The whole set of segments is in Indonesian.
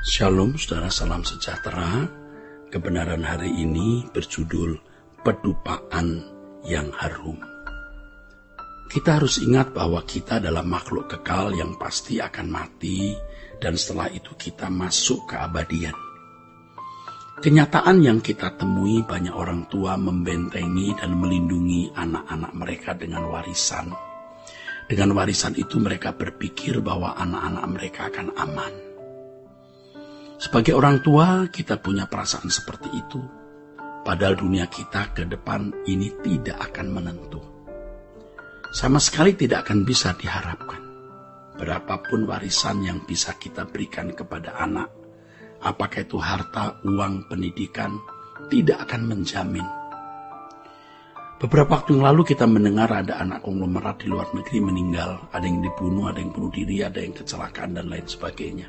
Shalom saudara, salam sejahtera. Kebenaran hari ini berjudul Pedupaan yang Harum. Kita harus ingat bahwa kita adalah makhluk kekal yang pasti akan mati, dan setelah itu kita masuk ke abadian. Kenyataan yang kita temui, banyak orang tua membentengi dan melindungi anak-anak mereka dengan warisan. Dengan warisan itu mereka berpikir bahwa anak-anak mereka akan aman. Sebagai orang tua, kita punya perasaan seperti itu. Padahal dunia kita ke depan ini tidak akan menentu. Sama sekali tidak akan bisa diharapkan. Berapapun warisan yang bisa kita berikan kepada anak, apakah itu harta, uang, pendidikan, tidak akan menjamin. Beberapa waktu yang lalu kita mendengar ada anak konglomerat di luar negeri meninggal. Ada yang dibunuh, ada yang bunuh diri, ada yang kecelakaan, dan lain sebagainya.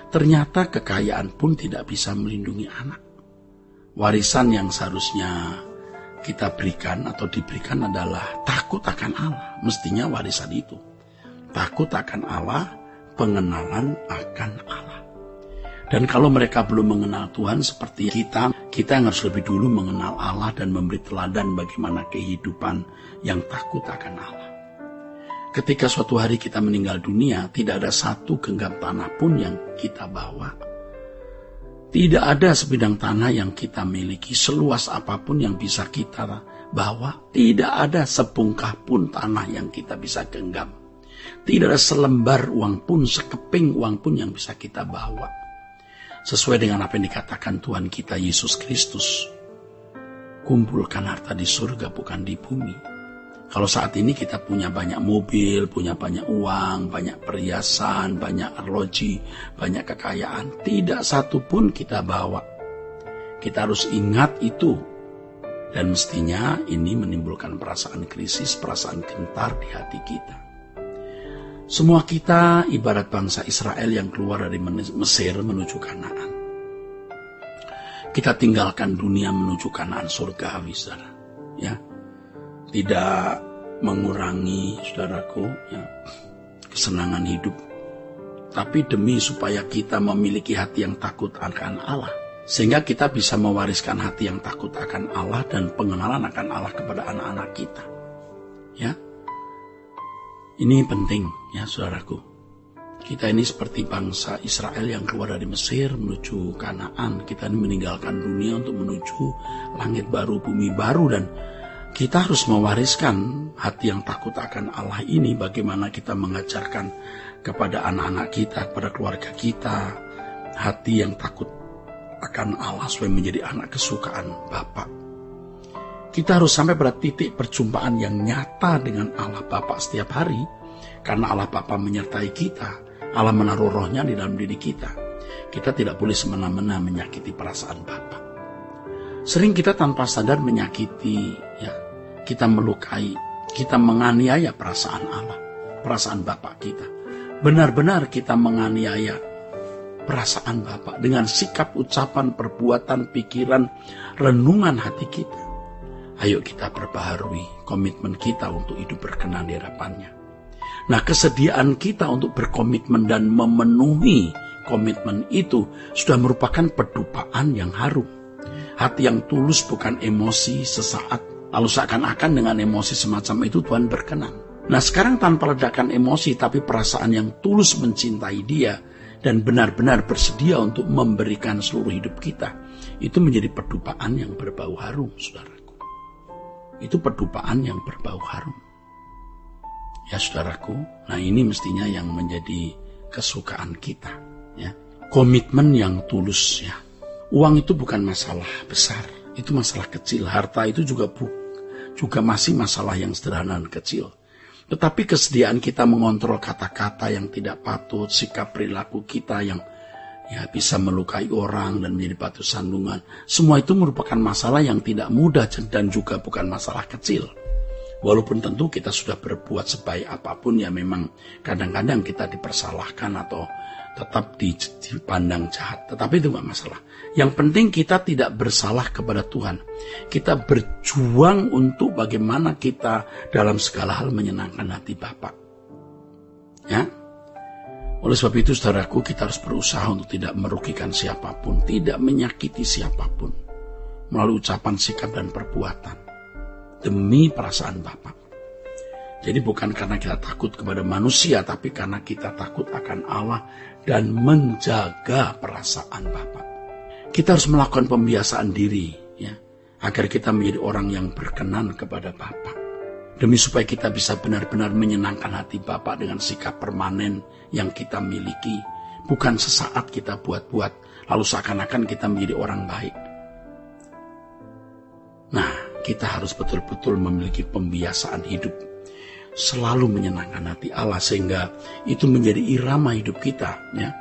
Ternyata kekayaan pun tidak bisa melindungi anak. Warisan yang seharusnya kita berikan atau diberikan adalah takut akan Allah. Mestinya warisan itu. Takut akan Allah, pengenalan akan Allah. Dan kalau mereka belum mengenal Tuhan seperti kita yang harus lebih dulu mengenal Allah dan memberi teladan bagaimana kehidupan yang takut akan Allah. Ketika suatu hari kita meninggal dunia, tidak ada satu genggam tanah pun yang kita bawa. Tidak ada sebidang tanah yang kita miliki, seluas apapun yang bisa kita bawa. Tidak ada sepungkah pun tanah yang kita bisa genggam. Tidak ada selembar uang pun, sekeping uang pun yang bisa kita bawa. Sesuai dengan apa yang dikatakan Tuhan kita Yesus Kristus, kumpulkan harta di surga bukan di bumi. Kalau saat ini kita punya banyak mobil, punya banyak uang, banyak perhiasan, banyak arloji, banyak kekayaan, tidak satu pun kita bawa. Kita harus ingat itu. Dan mestinya ini menimbulkan perasaan krisis, perasaan gentar di hati kita. Semua kita ibarat bangsa Israel yang keluar dari Mesir menuju Kanaan. Kita tinggalkan dunia menuju Kanaan surgawi, saudara. Ya. Tidak mengurangi, saudaraku, ya, kesenangan hidup. Tapi demi supaya kita memiliki hati yang takut akan Allah. Sehingga kita bisa mewariskan hati yang takut akan Allah dan pengenalan akan Allah kepada anak-anak kita. Ya. Ini penting, ya saudaraku. Kita ini seperti bangsa Israel yang keluar dari Mesir menuju Kanaan. Kita ini meninggalkan dunia untuk menuju langit baru, bumi baru, dan kita harus mewariskan hati yang takut akan Allah ini. Bagaimana kita mengajarkan kepada anak-anak kita, kepada keluarga kita, hati yang takut akan Allah supaya menjadi anak kesukaan Bapa. Kita harus sampai pada titik perjumpaan yang nyata dengan Allah Bapa setiap hari. Karena Allah Bapa menyertai kita, Allah menaruh rohnya di dalam diri kita. Kita tidak boleh semena-mena menyakiti perasaan Bapa. Sering kita tanpa sadar menyakiti, ya, kita melukai, kita menganiaya perasaan Allah, perasaan Bapa kita. Benar-benar kita menganiaya perasaan Bapa dengan sikap, ucapan, perbuatan, pikiran, renungan hati kita. Ayo kita perbaharui komitmen kita untuk hidup berkenan di hadapan-Nya. Nah, kesediaan kita untuk berkomitmen dan memenuhi komitmen itu sudah merupakan pedupaan yang harum. Hati yang tulus, bukan emosi sesaat. Lalu seakan-akan dengan emosi semacam itu Tuhan berkenan. Nah, sekarang tanpa ledakan emosi, tapi perasaan yang tulus mencintai Dia dan benar-benar bersedia untuk memberikan seluruh hidup kita, itu menjadi pedupaan yang berbau harum, saudaraku. Itu pedupaan yang berbau harum. Ya, saudaraku. Nah, ini mestinya yang menjadi kesukaan kita. Ya. Komitmen yang tulus, ya. Uang itu bukan masalah besar, itu masalah kecil. Harta itu juga masih masalah yang sederhana dan kecil. Tetapi kesediaan kita mengontrol kata-kata yang tidak patut, sikap perilaku kita yang ya bisa melukai orang dan menjadi batu sandungan. Semua itu merupakan masalah yang tidak mudah dan juga bukan masalah kecil. Walaupun tentu kita sudah berbuat sebaik apapun, ya memang kadang-kadang kita dipersalahkan atau tetap dipandang jahat. Tetapi itu gak masalah. Yang penting kita tidak bersalah kepada Tuhan. Kita berjuang untuk bagaimana kita dalam segala hal menyenangkan hati Bapa. Ya. Oleh sebab itu, saudaraku, kita harus berusaha untuk tidak merugikan siapapun, tidak menyakiti siapapun, melalui ucapan, sikap, dan perbuatan, demi perasaan Bapa. Jadi bukan karena kita takut kepada manusia, tapi karena kita takut akan Allah dan menjaga perasaan Bapa. Kita harus melakukan pembiasaan diri, ya, agar kita menjadi orang yang berkenan kepada Bapa. Demi supaya kita bisa benar-benar menyenangkan hati Bapa dengan sikap permanen yang kita miliki. Bukan sesaat kita buat-buat, lalu seakan-akan kita menjadi orang baik. Nah, kita harus betul-betul memiliki pembiasaan hidup, selalu menyenangkan hati Allah, sehingga itu menjadi irama hidup kita, ya.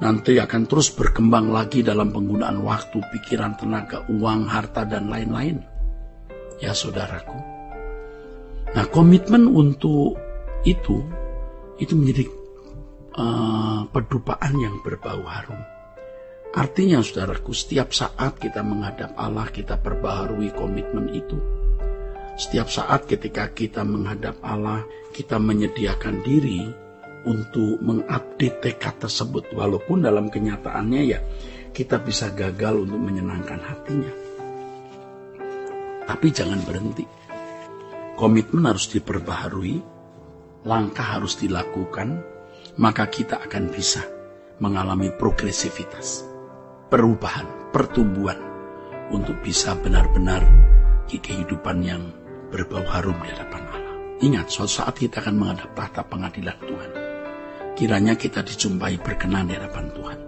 Nanti akan terus berkembang lagi dalam penggunaan waktu, pikiran, tenaga, uang, harta, dan lain-lain. Ya saudaraku. Nah, komitmen untuk itu menjadi pedupaan yang berbau harum. Artinya, saudaraku, setiap saat kita menghadap Allah, kita perbaharui komitmen itu. Setiap saat ketika kita menghadap Allah, kita menyediakan diri untuk mengupdate tekad tersebut. Walaupun dalam kenyataannya ya, kita bisa gagal untuk menyenangkan hatinya. Tapi jangan berhenti. Komitmen harus diperbaharui, langkah harus dilakukan, maka kita akan bisa mengalami progresivitas, perubahan, pertumbuhan, untuk bisa benar-benar di kehidupan yang berbau harum di hadapan Allah. Ingat, suatu saat kita akan menghadap tahta pengadilan Tuhan. Kiranya kita dijumpai berkenan di hadapan Tuhan.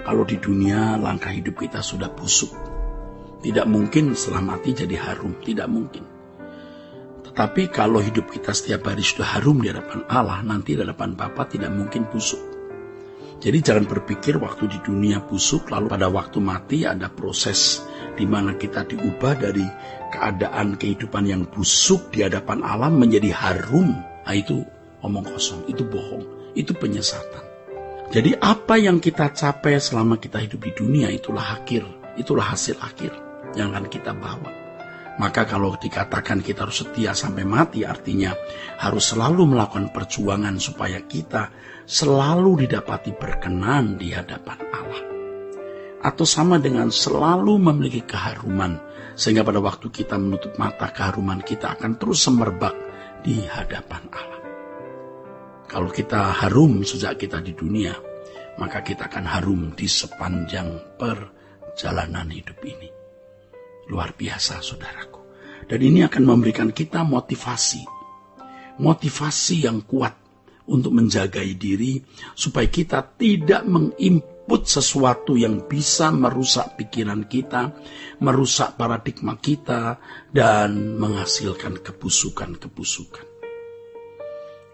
Kalau di dunia langkah hidup kita sudah busuk, tidak mungkin setelah mati jadi harum, tidak mungkin. Tetapi kalau hidup kita setiap hari sudah harum di hadapan Allah, nanti di hadapan Bapa tidak mungkin busuk. Jadi jangan berpikir waktu di dunia busuk, lalu pada waktu mati ada proses di mana kita diubah dari keadaan kehidupan yang busuk di hadapan Allah menjadi harum. Nah, itu omong kosong, itu bohong, itu penyesatan. Jadi apa yang kita capai selama kita hidup di dunia, itulah akhir, itulah hasil akhir yang akan kita bawa. Maka kalau dikatakan kita harus setia sampai mati, artinya harus selalu melakukan perjuangan supaya kita selalu didapati berkenan di hadapan Allah. Atau sama dengan selalu memiliki keharuman, sehingga pada waktu kita menutup mata, keharuman kita akan terus semerbak di hadapan Allah. Kalau kita harum sejak kita di dunia, maka kita akan harum di sepanjang perjalanan hidup ini. Luar biasa, saudaraku. Dan ini akan memberikan kita motivasi yang kuat untuk menjaga diri, supaya kita tidak menginput sesuatu yang bisa merusak pikiran kita, merusak paradigma kita, dan menghasilkan kebusukan-kebusukan.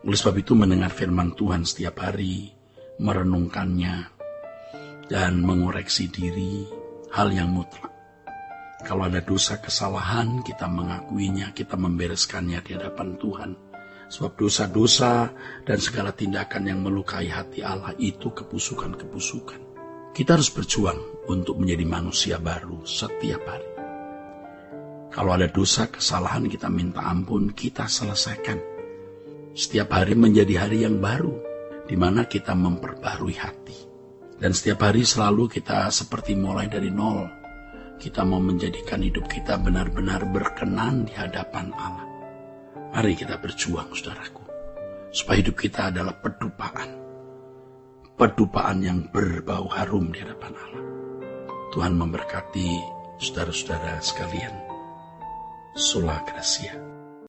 Oleh sebab itu, mendengar firman Tuhan setiap hari, merenungkannya, dan mengoreksi diri, hal yang mutlak. Kalau ada dosa kesalahan, kita mengakuinya, kita membereskannya di hadapan Tuhan. Sebab dosa-dosa dan segala tindakan yang melukai hati Allah itu kebusukan-kebusukan. Kita harus berjuang untuk menjadi manusia baru setiap hari. Kalau ada dosa kesalahan, kita minta ampun, kita selesaikan. Setiap hari menjadi hari yang baru, di mana kita memperbarui hati. Dan setiap hari selalu kita seperti mulai dari nol. Kita mau menjadikan hidup kita benar-benar berkenan di hadapan Allah. Mari kita berjuang, saudaraku, supaya hidup kita adalah pedupaan yang berbau harum di hadapan Allah. Tuhan memberkati saudara-saudara sekalian. Sola Gracia.